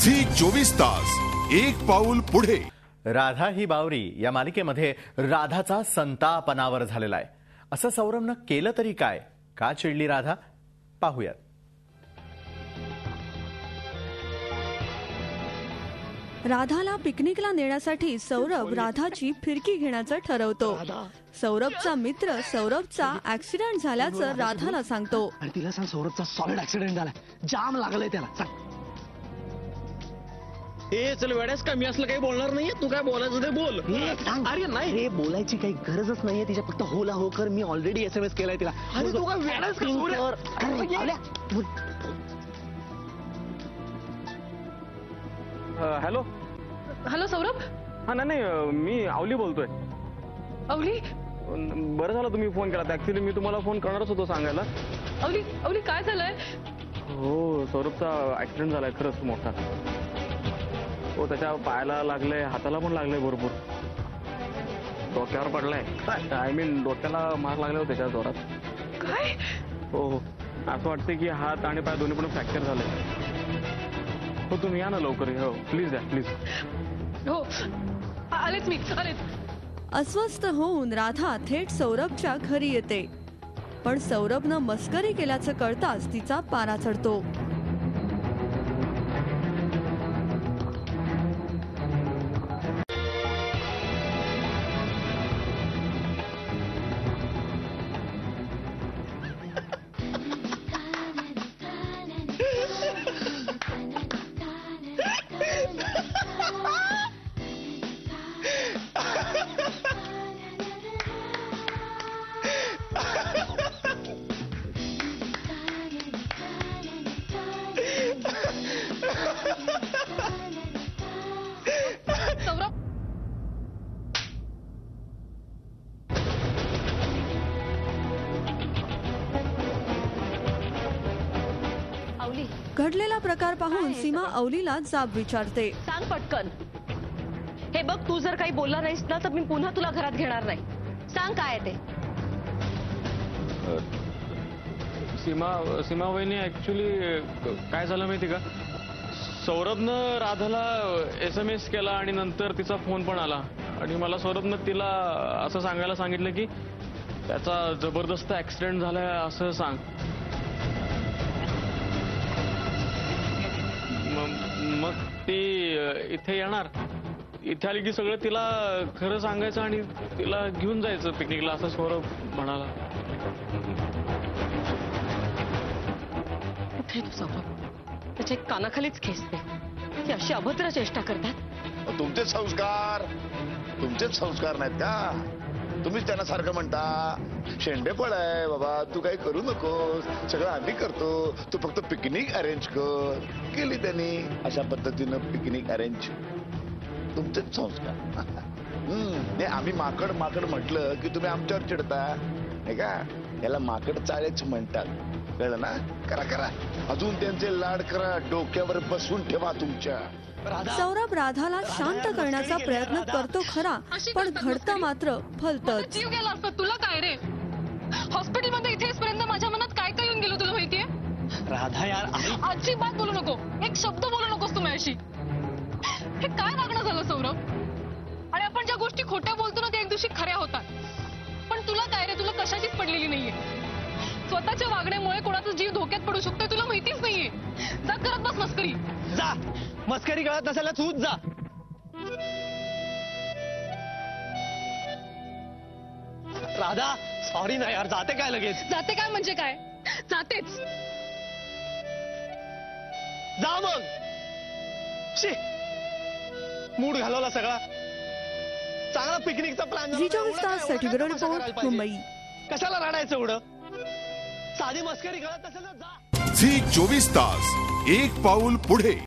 Zee 24 तास एक पाऊल पुढे। राधा ही बावरी या मालिकेमध्ये राधाचा संताप अनावर झालेला आहे। असं सौरभनं केलं तरी काय, का चिडली राधा, पाहूयात। राधाला पिकनिकला नेण्यासाठी सौरभ राधाची फिरकी घेण्याचं ठरवतो। सौरभचा मित्र सौरभचा ऍक्सिडेंट झाल्याचं राधाला सांगतो। आणि तिला सांग सौरभचा सॉलिड ऍक्सिडेंट झालाय, जाम लागलंय त्याला, सांग। ए चल वेड्यास का, मी असलं काही बोलणार नाहीये, तू काय बोलायचं ते बोल। अरे नाही रे, बोलायची काही गरजच नाहीये, तिच्या फक्त होला हो कर। मी ऑलरेडी SMS केलाय तिला। अरे तू काय वेड्यास का? Hello hello Saurabh. हा नाही मी अवली बोलतोय। अवली, बरं झालं तुम्ही फोन केला, ऍक्च्युली मी तुम्हाला फोन करणारच होतो सांगायला। अवली अवली काय झालंय? हो सौरभचा ऍक्सिडेंट झालाय खरंच मोठा। हो त्याच्या पायाला लागलंय, हाताला पण लागलंय भरपूर, डोक्यावर पडलाय। आय मीन डोक्याला मार लागला त्याच्या जोरात। काय? हो हो असं वाटतंय की हात आणि पाय दोन्ही पण फ्रॅक्चर झाले। हो तुम्ही या ना लवकर, हो प्लीज या प्लीज। हो आलेच मी, आलेच। अस्वस्थ होऊन राधा थेट सौरभच्या घरी येते, पण सौरभनं मस्करी केल्याचं कळताच तिचा पारा चढतो। सौरभ, अवली घडलेला प्रकार पाहून सीमा अवलीला जाब विचारते। सांग पटकन। हे बघ, तू जर काही बोलला नाहीस ना तर मी पुन्हा तुला घरात घेणार नाही। सांग काय ते। सीमा वहिनी ऍक्च्युली काय झालं माहिती का, सौरभनं राधाला SMS केला आणि नंतर तिचा फोन पण आला आणि मला सौरभनं तिला असं सांगायला सांगितलं की त्याचा जबरदस्त ऍक्सिडेंट झालाय असं सांग। मग ती इथे येणार, इथे आली की सगळं तिला खरं सांगायचं आणि तिला घेऊन जायचं पिकनिकला असं सौरभ म्हणाला। कुठे तू सौरभ? त्याच्या कानाखालीच खेचते। ती अशी अभद्र चेष्टा करतात। तुमचेच संस्कार नाहीत का? तुम्हीच त्यांना सारखं म्हणता शेंडेफळ आहे बाबा, तू काही करू नकोस, सगळं आम्ही करतो, तू फक्त पिकनिक अरेंज कर। केली त्यांनी अशा पद्धतीनं पिकनिक अरेंज। तुमचेच संस्कार। नाही आम्ही माकड म्हटलं की तुम्ही आमच्यावर चिडता नाही का? याला माकड चाळेच म्हणतात, कळलं ना? करा अजून त्यांचे लाड करा, डोक्यावर बसून ठेवा तुमच्या। सौरभ राधाला शांत करण्याचा प्रयत्न करतो खरा, पण घडतं मात्र भलतंच। जीव गेला असता तुला काय रे? हॉस्पिटलमध्ये इथेपर्यंत माझ्या मनात काय काय येऊन गेलो तुला माहितीये? राधा यार, अजिबात बोलू नको, एक शब्द बोलू नकोस तू माझ्याशी। हे काय वागणं झालं सौरभ? आणि आपण ज्या गोष्टी खोट्या बोलतो ना त्या एक दिवशी खऱ्या होतात। पण तुला काय रे, तुला कशाचीच पडलेली नाहीये। स्वतःच्या वागण्यामुळे कोणाचा जीव धोक्यात पडू शकतोय तुला माहितीच नाहीये। जा करत बस मस्करी। जा मस्करी कळत नसेल तूच जा। राधा सॉरी ना यार, जाते काय लगेच? जाते काय म्हणजे काय? जातेच। जा मग। मूड घालवला सगळा। चांगला पिकनिकचा प्लॅन। झी 24 ताससाठी ब्युरो रिपोर्ट, मुंबई। कशाला रडायचं एवढं? साधी मस्करी कळत नसेल ना जा। झी 24 तास एक पाऊल पुढे।